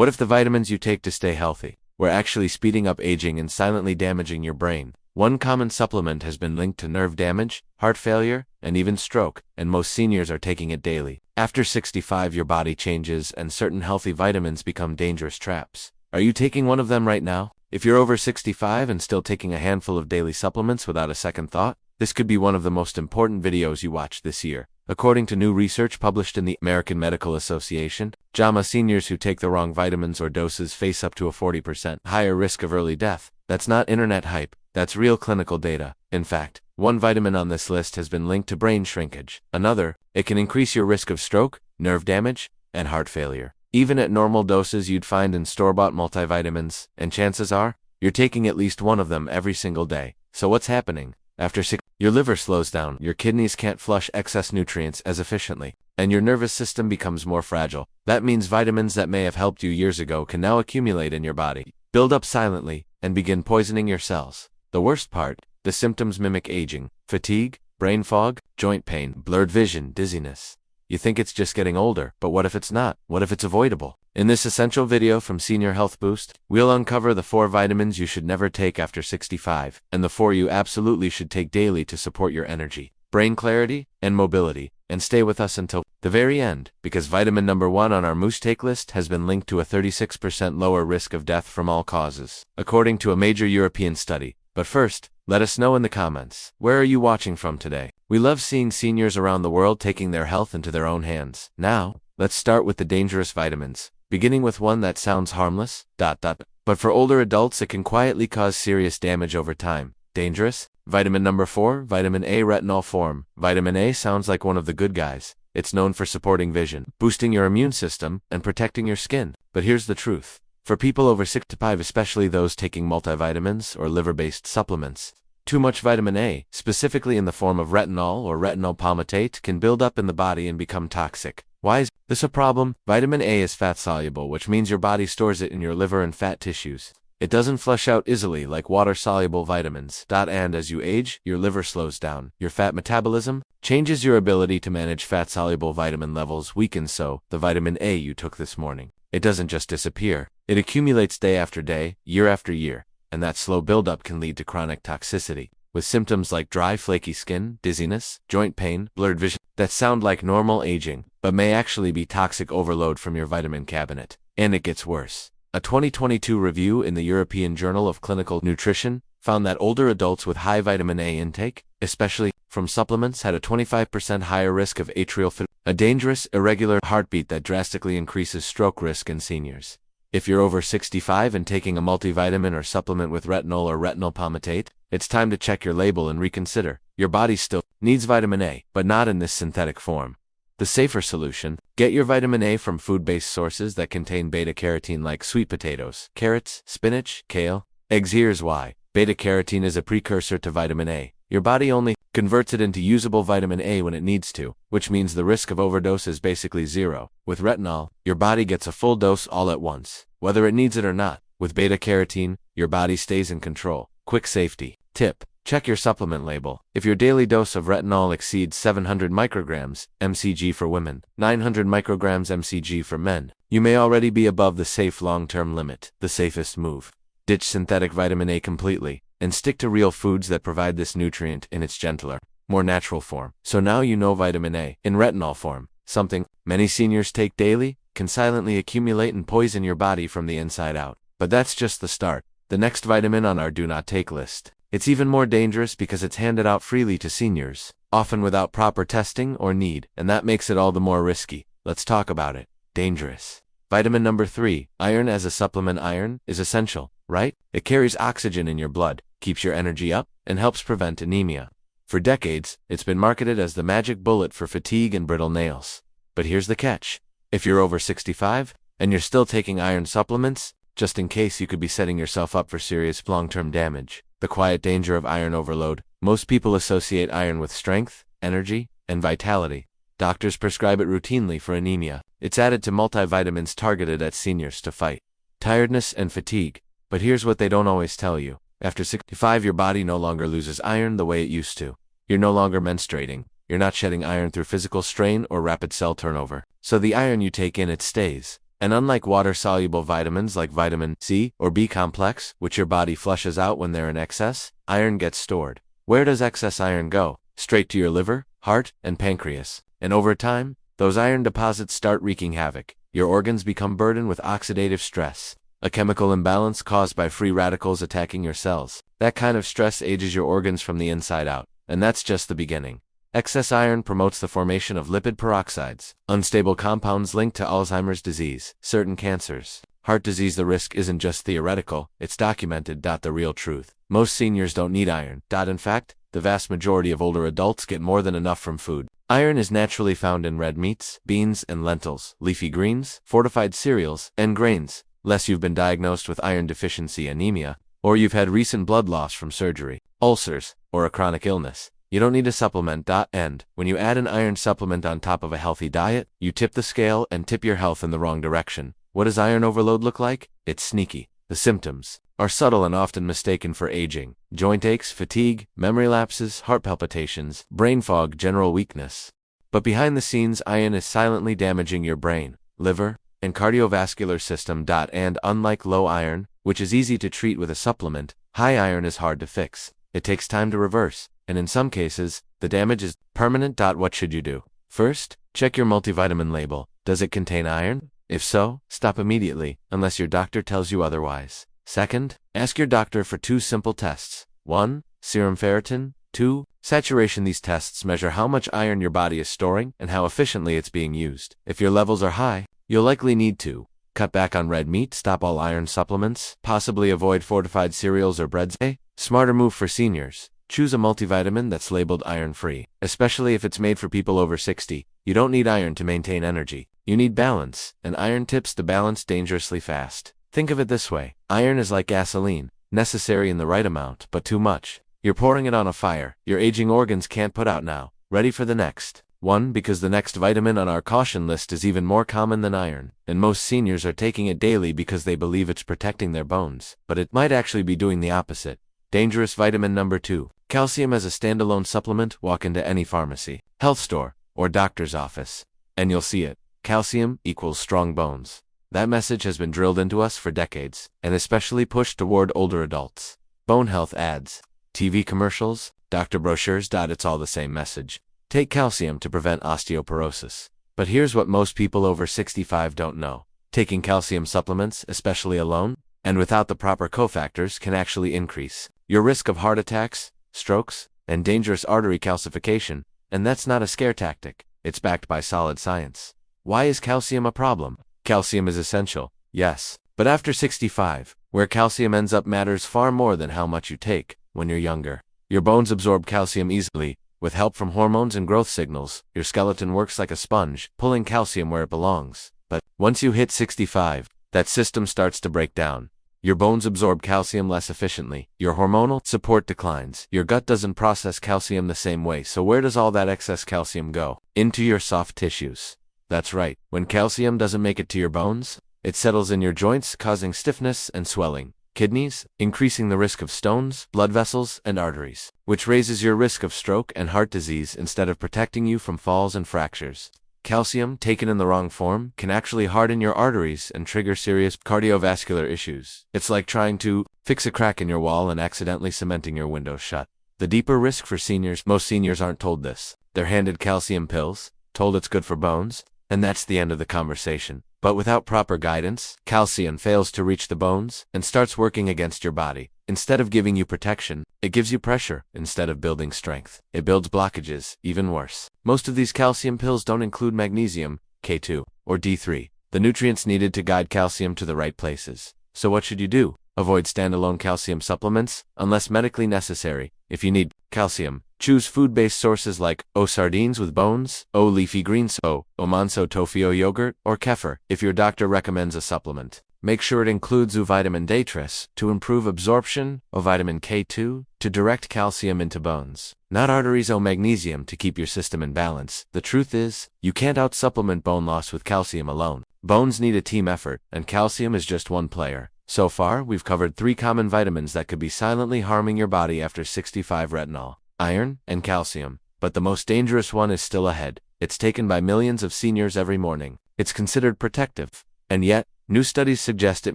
What if the vitamins you take to stay healthy were actually speeding up aging and silently damaging your brain? One common supplement has been linked to nerve damage, heart failure, and even stroke, and most seniors are taking it daily. After 65, your body changes and certain healthy vitamins become dangerous traps. Are you taking one of them right now? If you're over 65 and still taking a handful of daily supplements without a second thought, this could be one of the most important videos you watch this year. According to new research published in the American Medical Association, JAMA, seniors who take the wrong vitamins or doses face up to a 40% higher risk of early death. That's not internet hype, that's real clinical data. In fact, one vitamin on this list has been linked to brain shrinkage. Another, it can increase your risk of stroke, nerve damage, and heart failure. Even at normal doses you'd find in store-bought multivitamins, and chances are, you're taking at least one of them every single day. So what's happening? After 6, your liver slows down, your kidneys can't flush excess nutrients as efficiently, and your nervous system becomes more fragile. That means vitamins that may have helped you years ago can now accumulate in your body, build up silently, and begin poisoning your cells. The worst part, the symptoms mimic aging: fatigue, brain fog, joint pain, blurred vision, dizziness. You think it's just getting older, but what if it's not? What if it's avoidable? In this essential video from Senior Health Boost, we'll uncover the 4 vitamins you should never take after 65, and the 4 you absolutely should take daily to support your energy, brain clarity, and mobility. And stay with us until the very end, because vitamin number 1 on our must take list has been linked to a 36% lower risk of death from all causes, according to a major European study. But first, let us know in the comments, where are you watching from today? We love seeing seniors around the world taking their health into their own hands. Now, let's start with the dangerous vitamins, beginning with one that sounds harmless, but for older adults it can quietly cause serious damage over time. Dangerous? Vitamin number 4, vitamin A retinol form. Vitamin A sounds like one of the good guys. It's known for supporting vision, boosting your immune system, and protecting your skin. But here's the truth. For people over 65, especially those taking multivitamins or liver-based supplements, too much vitamin A, specifically in the form of retinol or retinol palmitate, can build up in the body and become toxic. Why is this a problem? Vitamin A is fat-soluble, which means your body stores it in your liver and fat tissues. It doesn't flush out easily like water-soluble vitamins. And as you age, your liver slows down. Your fat metabolism changes, your ability to manage fat-soluble vitamin levels weakens, so the vitamin A you took this morning, it doesn't just disappear. It accumulates day after day, year after year, and that slow buildup can lead to chronic toxicity, with symptoms like dry, flaky skin, dizziness, joint pain, blurred vision, that sound like normal aging, but may actually be toxic overload from your vitamin cabinet. And it gets worse. A 2022 review in the European Journal of Clinical Nutrition found that older adults with high vitamin A intake, especially from supplements, had a 25% higher risk of atrial fibrillation, a dangerous, irregular heartbeat that drastically increases stroke risk in seniors. If you're over 65 and taking a multivitamin or supplement with retinol or retinol palmitate, it's time to check your label and reconsider. Your body still needs vitamin A, but not in this synthetic form. The safer solution: get your vitamin A from food-based sources that contain beta-carotene like sweet potatoes, carrots, spinach, kale, eggs. Here's why. Beta-carotene is a precursor to vitamin A. Your body only converts it into usable vitamin A when it needs to, which means the risk of overdose is basically zero. With retinol, your body gets a full dose all at once, whether it needs it or not. With beta-carotene, your body stays in control. Quick safety tip: check your supplement label. If your daily dose of retinol exceeds 700 micrograms mcg for women, 900 micrograms mcg for men, you may already be above the safe long-term limit. The safest move: ditch synthetic vitamin A completely, and stick to real foods that provide this nutrient in its gentler, more natural form. So now you know vitamin A in retinol form, something many seniors take daily, can silently accumulate and poison your body from the inside out. But that's just the start. The next vitamin on our do not take list. It's even more dangerous because it's handed out freely to seniors, often without proper testing or need, and that makes it all the more risky. Let's talk about it. Dangerous. Vitamin number 3, iron as a supplement. Iron is essential, right? It carries oxygen in your blood, keeps your energy up, and helps prevent anemia. For decades, it's been marketed as the magic bullet for fatigue and brittle nails. But here's the catch. If you're over 65, and you're still taking iron supplements, just in case, you could be setting yourself up for serious long-term damage. The quiet danger of iron overload: most people associate iron with strength, energy, and vitality. Doctors prescribe it routinely for anemia. It's added to multivitamins targeted at seniors to fight tiredness and fatigue. But here's what they don't always tell you. After 65, your body no longer loses iron the way it used to. You're no longer menstruating. You're not shedding iron through physical strain or rapid cell turnover. So the iron you take in, it stays. And unlike water-soluble vitamins like vitamin C or B complex, which your body flushes out when they're in excess, iron gets stored. Where does excess iron go? Straight to your liver, heart, and pancreas. And over time, those iron deposits start wreaking havoc. Your organs become burdened with oxidative stress, a chemical imbalance caused by free radicals attacking your cells. That kind of stress ages your organs from the inside out, and that's just the beginning. Excess iron promotes the formation of lipid peroxides, unstable compounds linked to Alzheimer's disease, certain cancers, heart disease. The risk isn't just theoretical, it's documented. The real truth. Most seniors don't need iron. In fact, the vast majority of older adults get more than enough from food. Iron is naturally found in red meats, beans and lentils, leafy greens, fortified cereals, and grains, unless you've been diagnosed with iron deficiency anemia, or you've had recent blood loss from surgery, ulcers, or a chronic illness. You don't need a supplement. And when you add an iron supplement on top of a healthy diet, you tip the scale and tip your health in the wrong direction. What does iron overload look like? It's sneaky. The symptoms are subtle and often mistaken for aging. Joint aches, fatigue, memory lapses, heart palpitations, brain fog, general weakness. But behind the scenes, iron is silently damaging your brain, liver, and cardiovascular system. And unlike low iron, which is easy to treat with a supplement, high iron is hard to fix. It takes time to reverse, and in some cases, the damage is permanent. What should you do? First, check your multivitamin label. Does it contain iron? If so, stop immediately, unless your doctor tells you otherwise. Second, ask your doctor for 2 simple tests. 1. Serum ferritin. 2. Saturation. These tests measure how much iron your body is storing and how efficiently it's being used. If your levels are high, you'll likely need to cut back on red meat, stop all iron supplements, possibly avoid fortified cereals or breads. A smarter move for seniors. Choose a multivitamin that's labeled iron-free, especially if it's made for people over 60. You don't need iron to maintain energy. You need balance, and iron tips the balance dangerously fast. Think of it this way. Iron is like gasoline, necessary in the right amount, but too much. You're pouring it on a fire your aging organs can't put out now. Ready for the next one, because the next vitamin on our caution list is even more common than iron, and most seniors are taking it daily because they believe it's protecting their bones, but it might actually be doing the opposite. Dangerous vitamin number 2. Calcium as a standalone supplement. Walk into any pharmacy, health store, or doctor's office, and you'll see it. Calcium equals strong bones. That message has been drilled into us for decades, and especially pushed toward older adults. Bone health ads, TV commercials, doctor brochures. It's all the same message. Take calcium to prevent osteoporosis. But here's what most people over 65 don't know. Taking calcium supplements, especially alone, and without the proper cofactors, can actually increase your risk of heart attacks, strokes, and dangerous artery calcification. And that's not a scare tactic. It's backed by solid science. Why is calcium a problem? Calcium is essential, yes, but after 65, where calcium ends up matters far more than how much you take. When you're younger, your bones absorb calcium easily. With help from hormones and growth signals, your skeleton works like a sponge, pulling calcium where it belongs. But once you hit 65, that system starts to break down. Your bones absorb calcium less efficiently, your hormonal support declines, your gut doesn't process calcium the same way. So where does all that excess calcium go? Into your soft tissues. That's right, when calcium doesn't make it to your bones, it settles in your joints, causing stiffness and swelling. Kidneys, increasing the risk of stones, blood vessels, and arteries, which raises your risk of stroke and heart disease instead of protecting you from falls and fractures. Calcium, taken in the wrong form, can actually harden your arteries and trigger serious cardiovascular issues. It's like trying to fix a crack in your wall and accidentally cementing your windows shut. The deeper risk for seniors, most seniors aren't told this. They're handed calcium pills, told it's good for bones, and that's the end of the conversation. But without proper guidance, calcium fails to reach the bones and starts working against your body. Instead of giving you protection, it gives you pressure. Instead of building strength, it builds blockages. Even worse, most of these calcium pills don't include magnesium, K2, or D3, the nutrients needed to guide calcium to the right places. So what should you do? Avoid standalone calcium supplements, unless medically necessary. If you need calcium, choose food-based sources like O sardines with bones, O leafy greens, O manso tofu yogurt, or kefir. If your doctor recommends a supplement, make sure it includes vitamin D3 to improve absorption, O vitamin K2 to direct calcium into bones, not arteries, O magnesium to keep your system in balance. The truth is, you can't out-supplement bone loss with calcium alone. Bones need a team effort, and calcium is just one player. So far, we've covered 3 common vitamins that could be silently harming your body after 65: retinol, iron, and calcium. But the most dangerous one is still ahead. It's taken by millions of seniors every morning. It's considered protective. And yet, new studies suggest it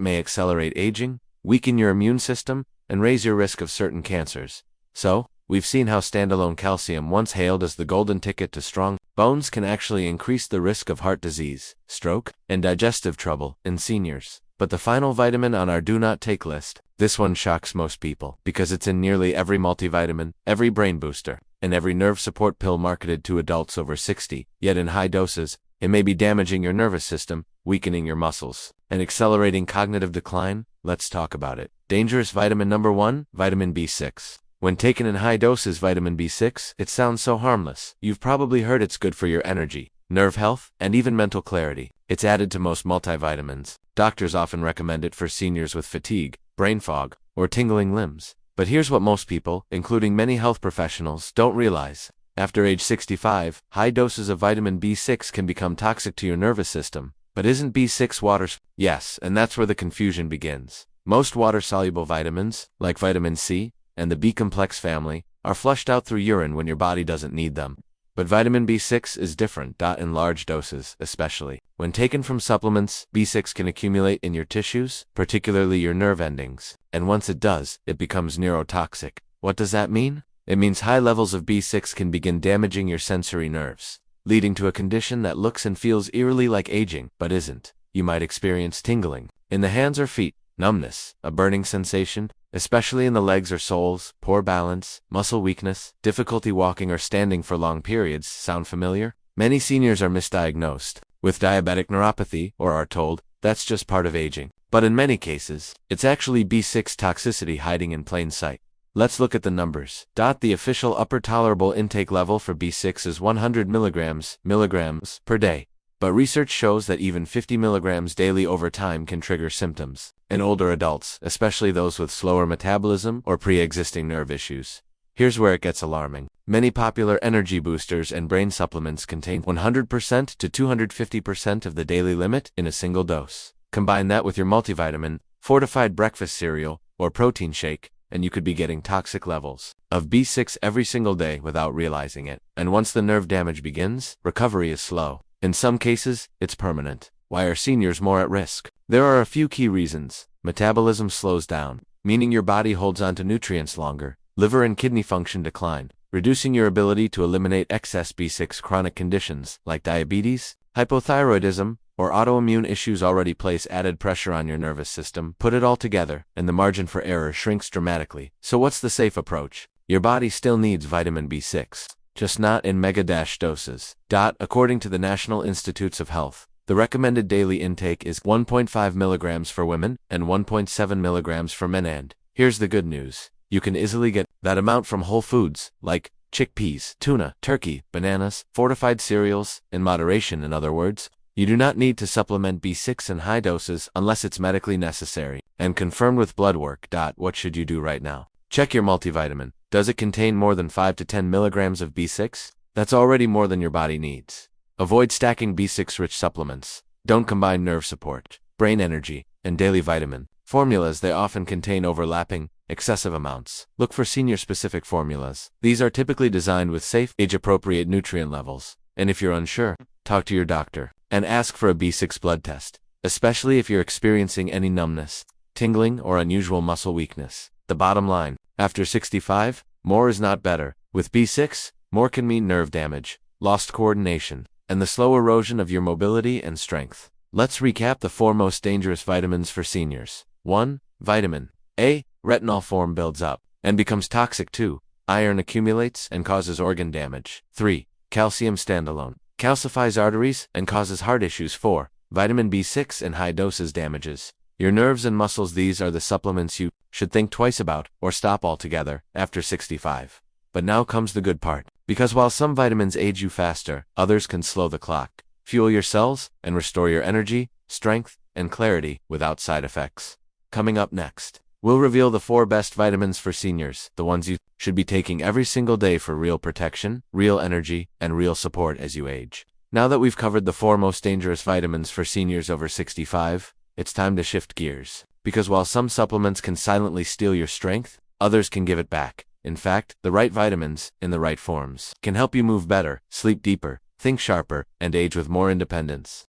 may accelerate aging, weaken your immune system, and raise your risk of certain cancers. So, we've seen how standalone calcium, once hailed as the golden ticket to strong bones, can actually increase the risk of heart disease, stroke, and digestive trouble in seniors. But the final vitamin on our do not take list, this one shocks most people because it's in nearly every multivitamin, every brain booster, and every nerve support pill marketed to adults over 60, yet in high doses, it may be damaging your nervous system, weakening your muscles, and accelerating cognitive decline. Let's talk about it. Dangerous vitamin number 1, vitamin B6. When taken in high doses, vitamin B6, it sounds so harmless. You've probably heard it's good for your energy, nerve health, and even mental clarity. It's added to most multivitamins. Doctors often recommend it for seniors with fatigue, brain fog, or tingling limbs. But here's what most people, including many health professionals, don't realize. After age 65, high doses of vitamin B6 can become toxic to your nervous system. But isn't B6 water? Yes, and that's where the confusion begins. Most water-soluble vitamins, like vitamin C and the B-complex family, are flushed out through urine when your body doesn't need them. But vitamin B6 is different. In large doses, especially when taken from supplements, B6 can accumulate in your tissues, particularly your nerve endings. And once it does, it becomes neurotoxic. What does that mean? It means high levels of B6 can begin damaging your sensory nerves, leading to a condition that looks and feels eerily like aging, but isn't. You might experience tingling in the hands or feet, numbness, a burning sensation, especially in the legs or soles, poor balance, muscle weakness, difficulty walking or standing for long periods. Sound familiar? Many seniors are misdiagnosed with diabetic neuropathy or are told that's just part of aging. But in many cases, it's actually B6 toxicity hiding in plain sight. Let's look at the numbers. The official upper tolerable intake level for B6 is 100 milligrams per day. But research shows that even 50 milligrams daily over time can trigger symptoms in older adults, especially those with slower metabolism or pre-existing nerve issues. Here's where it gets alarming. Many popular energy boosters and brain supplements contain 100% to 250% of the daily limit in a single dose. Combine that with your multivitamin, fortified breakfast cereal, or protein shake, and you could be getting toxic levels of B6 every single day without realizing it. And once the nerve damage begins, recovery is slow. In some cases, it's permanent. Why are seniors more at risk? There are a few key reasons. Metabolism slows down, meaning your body holds on to nutrients longer. Liver and kidney function decline, reducing your ability to eliminate excess B6. Chronic conditions like diabetes, hypothyroidism, or autoimmune issues already place added pressure on your nervous system. Put it all together, and the margin for error shrinks dramatically. So what's the safe approach? Your body still needs vitamin B6, just not in mega-doses. According to the National Institutes of Health, the recommended daily intake is 1.5 milligrams for women and 1.7 milligrams for men. And here's the good news. You can easily get that amount from whole foods, like chickpeas, tuna, turkey, bananas, fortified cereals, in moderation. In other words, you do not need to supplement B6 in high doses unless it's medically necessary and confirmed with blood work. What should you do right now? Check your multivitamin. Does it contain more than 5 to 10 milligrams of B6? That's already more than your body needs. Avoid stacking B6-rich supplements. Don't combine nerve support, brain energy, and daily vitamin formulas. They often contain overlapping, excessive amounts. Look for senior-specific formulas. These are typically designed with safe, age-appropriate nutrient levels. And if you're unsure, talk to your doctor and ask for a B6 blood test, especially if you're experiencing any numbness, tingling, or unusual muscle weakness. The bottom line, after 65, more is not better. With B6, more can mean nerve damage, lost coordination, and the slow erosion of your mobility and strength. Let's recap the 4 most dangerous vitamins for seniors. 1. Vitamin A. Retinol form builds up and becomes toxic. 2. Iron accumulates and causes organ damage. 3. Calcium standalone calcifies arteries and causes heart issues. 4. Vitamin B6 in high doses damages your nerves and muscles. These are the supplements you should think twice about or stop altogether after 65. But now comes the good part. Because while some vitamins age you faster, others can slow the clock, fuel your cells, and restore your energy, strength, and clarity without side effects. Coming up next, we'll reveal the 4 best vitamins for seniors, the ones you should be taking every single day for real protection, real energy, and real support as you age. Now that we've covered the 4 most dangerous vitamins for seniors over 65, it's time to shift gears. Because while some supplements can silently steal your strength, others can give it back. In fact, the right vitamins, in the right forms, can help you move better, sleep deeper, think sharper, and age with more independence.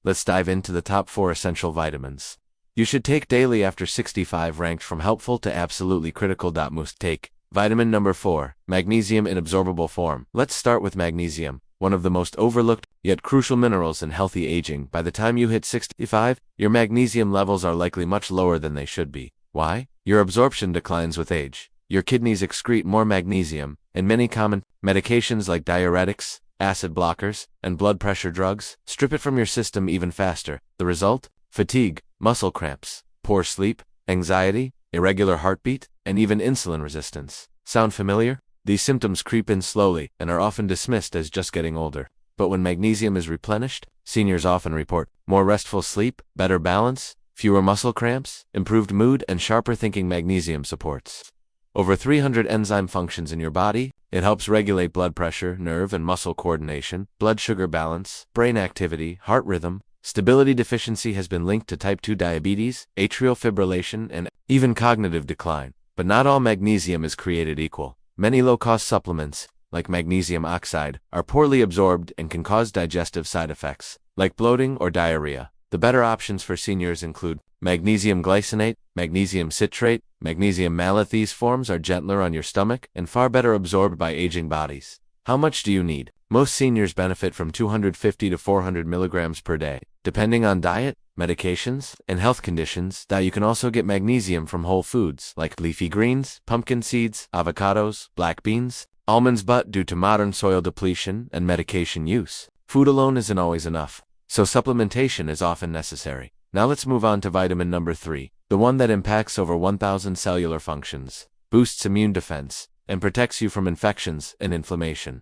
let's dive into the top 4 essential vitamins you should take daily after 65, ranked from helpful to absolutely critical. Must take. Vitamin number 4, magnesium in absorbable form. Let's start with magnesium, one of the most overlooked yet crucial minerals in healthy aging. By the time you hit 65, your magnesium levels are likely much lower than they should be. Why? Your absorption declines with age. Your kidneys excrete more magnesium, and many common medications like diuretics, acid blockers, and blood pressure drugs strip it from your system even faster. The result? Fatigue, muscle cramps, poor sleep, anxiety, irregular heartbeat, and even insulin resistance. Sound familiar? These symptoms creep in slowly and are often dismissed as just getting older. But when magnesium is replenished, seniors often report more restful sleep, better balance, fewer muscle cramps, improved mood, and sharper thinking. Magnesium supports over 300 enzyme functions in your body. It helps regulate blood pressure, nerve and muscle coordination, blood sugar balance, brain activity, heart rhythm. Stability deficiency has been linked to type 2 diabetes, atrial fibrillation, and even cognitive decline. But not all magnesium is created equal. Many low-cost supplements, like magnesium oxide, are poorly absorbed and can cause digestive side effects, like bloating or diarrhea. The better options for seniors include magnesium glycinate, magnesium citrate, magnesium malate. These forms are gentler on your stomach and far better absorbed by aging bodies. How much do you need? Most seniors benefit from 250 to 400 milligrams per day, depending on diet, medications, and health conditions. You can also get magnesium from whole foods like leafy greens, pumpkin seeds, avocados, black beans, almonds. But due to modern soil depletion and medication use, food alone isn't always enough, so supplementation is often necessary. Now let's move on to vitamin number 3, the one that impacts over 1,000 cellular functions, boosts immune defense, and protects you from infections and inflammation.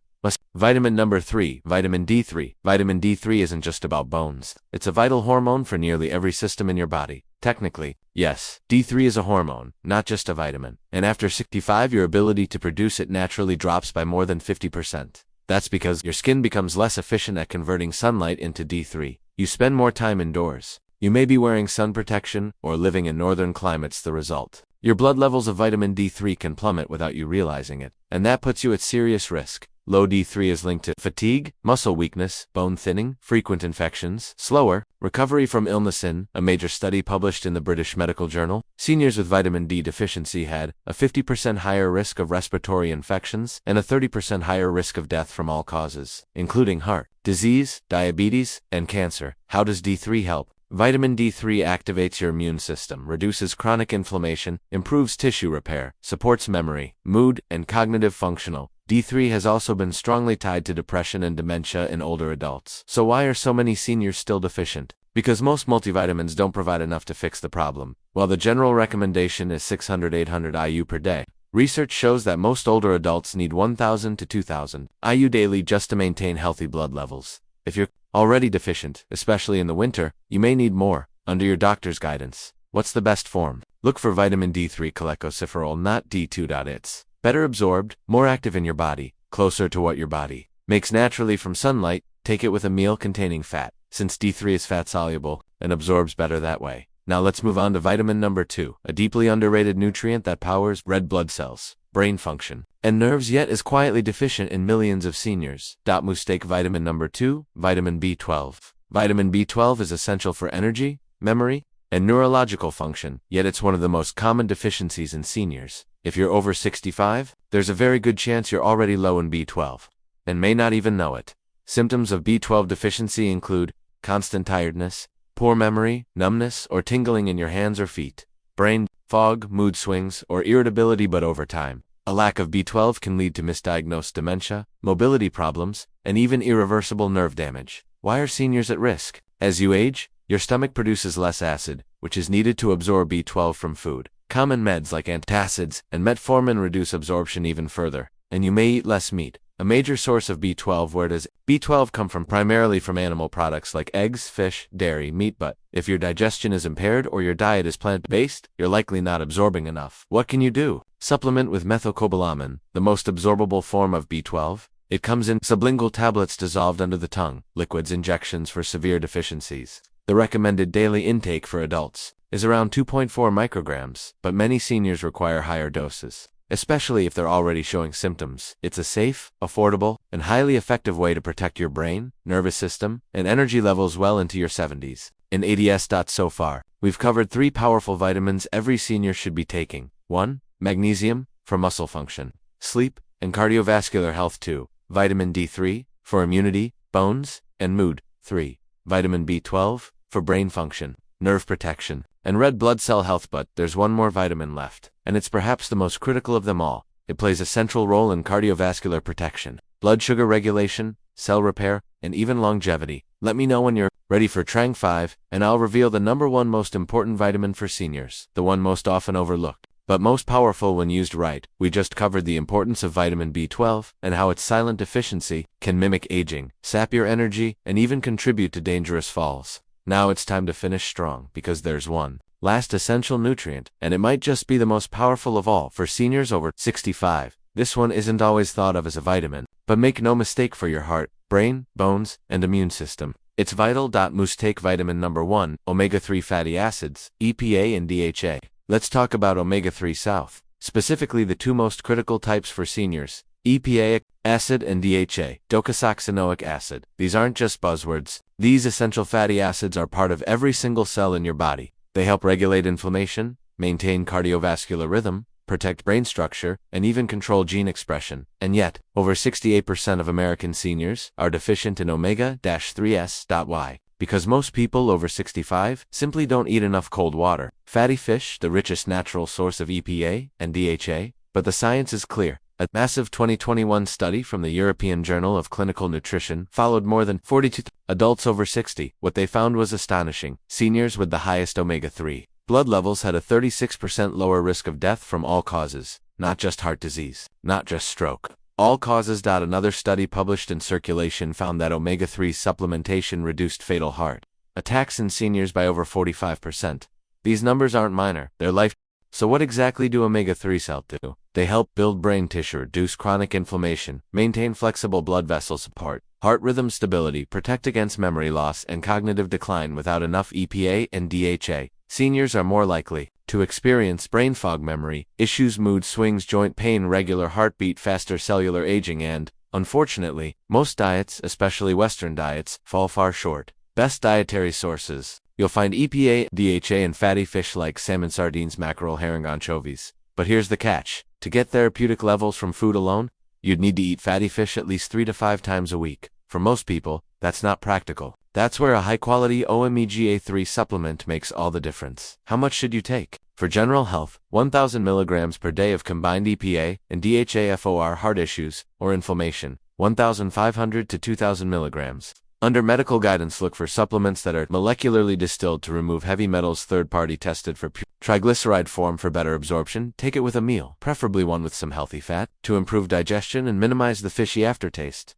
Vitamin number 3, vitamin D3. Vitamin D3 isn't just about bones. It's a vital hormone for nearly every system in your body. Technically, yes, D3 is a hormone, not just a vitamin. And after 65, your ability to produce it naturally drops by more than 50%. That's because your skin becomes less efficient at converting sunlight into D3. You spend more time indoors. You may be wearing sun protection or living in northern climates. The result: your blood levels of vitamin D3 can plummet without you realizing it, and that puts you at serious risk. Low D3 is linked to fatigue, muscle weakness, bone thinning, frequent infections, slower recovery from illness. In a major study published in the British Medical Journal, seniors with vitamin D deficiency had a 50% higher risk of respiratory infections and a 30% higher risk of death from all causes, including heart disease, diabetes, and cancer. How does D3 help? Vitamin D3 activates your immune system, reduces chronic inflammation, improves tissue repair, supports memory, mood, and cognitive functional. D3 has also been strongly tied to depression and dementia in older adults. So why are so many seniors still deficient? Because most multivitamins don't provide enough to fix the problem. While the general recommendation is 600-800 IU per day, research shows that most older adults need 1,000 to 2,000 IU daily just to maintain healthy blood levels. If you're already deficient, especially in the winter, you may need more, under your doctor's guidance. What's the best form? Look for vitamin D3 cholecalciferol, not D2. It's better absorbed, more active in your body, closer to what your body makes naturally from sunlight. Take it with a meal containing fat, since D3 is fat-soluble and absorbs better that way. Now let's move on to vitamin number 2, a deeply underrated nutrient that powers red blood cells, brain function, and nerves, yet is quietly deficient in millions of seniors. Mistake vitamin number 2, vitamin B12. Vitamin B12 is essential for energy, memory, and neurological function, yet it's one of the most common deficiencies in seniors. If you're over 65, there's a very good chance you're already low in B12, and may not even know it. Symptoms of B12 deficiency include constant tiredness, poor memory, numbness or tingling in your hands or feet, brain fog, mood swings, or irritability. But over time, a lack of B12 can lead to misdiagnosed dementia, mobility problems, and even irreversible nerve damage. Why are seniors at risk? As you age, your stomach produces less acid, which is needed to absorb B12 from food. Common meds like antacids and metformin reduce absorption even further, and you may eat less meat. A major source of B12. Where does B12 come from? Primarily from animal products like eggs, fish, dairy, meat. But if your digestion is impaired or your diet is plant-based, you're likely not absorbing enough. What can you do? Supplement with methylcobalamin, the most absorbable form of B12. It comes in sublingual tablets dissolved under the tongue, liquids, injections for severe deficiencies. The recommended daily intake for adults is around 2.4 micrograms, but many seniors require higher doses. especially if they're already showing symptoms. It's a safe, affordable, and highly effective way to protect your brain, nervous system, and energy levels well into your 70s. In ADS. So far, we've covered 3 powerful vitamins every senior should be taking. 1. Magnesium, for muscle function, sleep, and cardiovascular health. 2. Vitamin D3, for immunity, bones, and mood. 3. Vitamin B12, for brain function, nerve protection, and red blood cell health. But there's one more vitamin left, and it's perhaps the most critical of them all. It plays a central role in cardiovascular protection, blood sugar regulation, cell repair, and even longevity. Let me know when you're ready for Trang 5, and I'll reveal the number 1 most important vitamin for seniors, the one most often overlooked, but most powerful when used right. We just covered the importance of vitamin B12 and how its silent deficiency can mimic aging, sap your energy, and even contribute to dangerous falls. Now it's time to finish strong, because there's one last essential nutrient, and it might just be the most powerful of all for seniors over 65. This one isn't always thought of as a vitamin, but make no mistake, for your heart, brain, bones, and immune system, it's vital. Must take vitamin number 1, omega-3 fatty acids, EPA and DHA. Let's talk about omega-3 South, specifically the 2 most critical types for seniors, EPA acid and DHA, docosahexaenoic acid. These aren't just buzzwords. These essential fatty acids are part of every single cell in your body. They help regulate inflammation, maintain cardiovascular rhythm, protect brain structure, and even control gene expression. And yet, over 68% of American seniors are deficient in omega-3s. Because most people over 65 simply don't eat enough cold water. Fatty fish, the richest natural source of EPA and DHA, but the science is clear. A massive 2021 study from the European Journal of Clinical Nutrition followed more than 42 adults over 60. What they found was astonishing. Seniors with the highest omega-3 blood levels had a 36% lower risk of death from all causes, not just heart disease, not just stroke. All causes. Another study published in Circulation found that omega-3 supplementation reduced fatal heart attacks in seniors by over 45%. These numbers aren't minor, they're life. So what exactly do omega-3s help do? They help build brain tissue, reduce chronic inflammation, maintain flexible blood vessel support, heart rhythm stability, protect against memory loss and cognitive decline. Without enough EPA and DHA, seniors are more likely to experience brain fog, memory issues, mood swings, joint pain, regular heartbeat, faster cellular aging, and, unfortunately, most diets, especially Western diets, fall far short. Best dietary sources. You'll find EPA, DHA in fatty fish like salmon, sardines, mackerel, herring, anchovies. But here's the catch. To get therapeutic levels from food alone, you'd need to eat fatty fish at least 3 to 5 times a week. For most people, that's not practical. That's where a high-quality omega-3 supplement makes all the difference. How much should you take? For general health, 1,000 milligrams per day of combined EPA and DHA. For heart issues or inflammation, 1,500 to 2,000 milligrams. Under medical guidance, look for supplements that are molecularly distilled to remove heavy metals, third-party tested for pure triglyceride form for better absorption. Take it with a meal, preferably one with some healthy fat, to improve digestion and minimize the fishy aftertaste.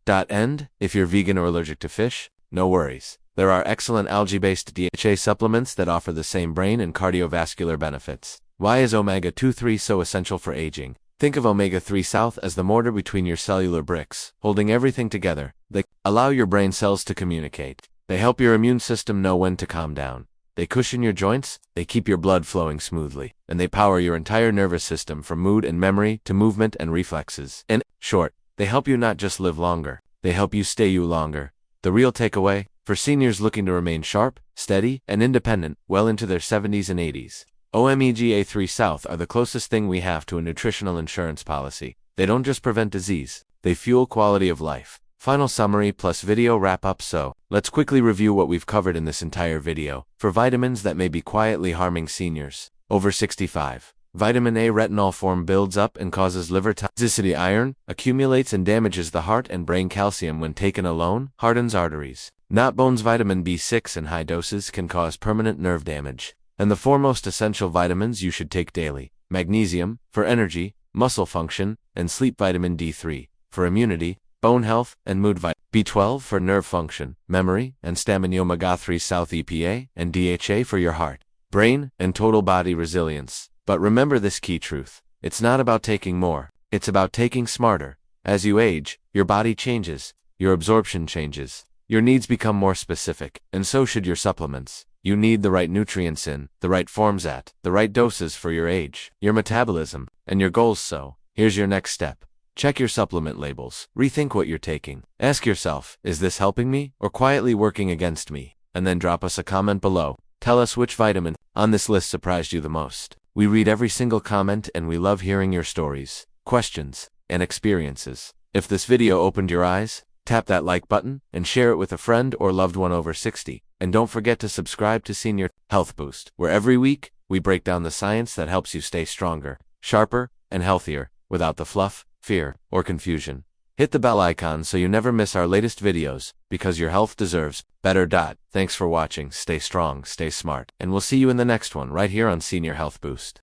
If you're vegan or allergic to fish, no worries. There are excellent algae-based DHA supplements that offer the same brain and cardiovascular benefits. Why is omega-3 so essential for aging? Think of omega-3 South as the mortar between your cellular bricks, holding everything together. They allow your brain cells to communicate. They help your immune system know when to calm down. They cushion your joints, they keep your blood flowing smoothly, and they power your entire nervous system from mood and memory to movement and reflexes. In short, they help you not just live longer, they help you stay you longer. The real takeaway, for seniors looking to remain sharp, steady, and independent well into their 70s and 80s, omega-3 South are the closest thing we have to a nutritional insurance policy. They don't just prevent disease, they fuel quality of life. Final summary plus video wrap-up. So, let's quickly review what we've covered in this entire video. For vitamins that may be quietly harming seniors over 65. Vitamin A retinol form builds up and causes liver toxicity. Iron accumulates and damages the heart and brain. Calcium, when taken alone, hardens arteries, not bones. Vitamin B6 in high doses can cause permanent nerve damage. And the 4 most essential vitamins you should take daily: magnesium, for energy, muscle function, and sleep; vitamin D3, for immunity, bone health, and mood; B12 for nerve function, memory, and stamina; omega-3 South, EPA, and DHA for your heart, brain, and total body resilience. But remember this key truth: it's not about taking more, it's about taking smarter. As you age, your body changes, your absorption changes, your needs become more specific, and so should your supplements. You need the right nutrients in the right forms at the right doses for your age, your metabolism, and your goals. So, Here's your next step. Check your supplement labels. Rethink what you're taking. Ask yourself, is this helping me or quietly working against me? And then drop us a comment below. Tell us which vitamin on this list surprised you the most. We read every single comment and we love hearing your stories, questions, and experiences. If this video opened your eyes, tap that like button and share it with a friend or loved one over 60. And don't forget to subscribe to Senior Health Boost, where every week we break down the science that helps you stay stronger, sharper, and healthier without the fluff, fear, or confusion. Hit the bell icon so you never miss our latest videos, because your health deserves better. Thanks for watching, stay strong, stay smart, and we'll see you in the next one right here on Senior Health Boost.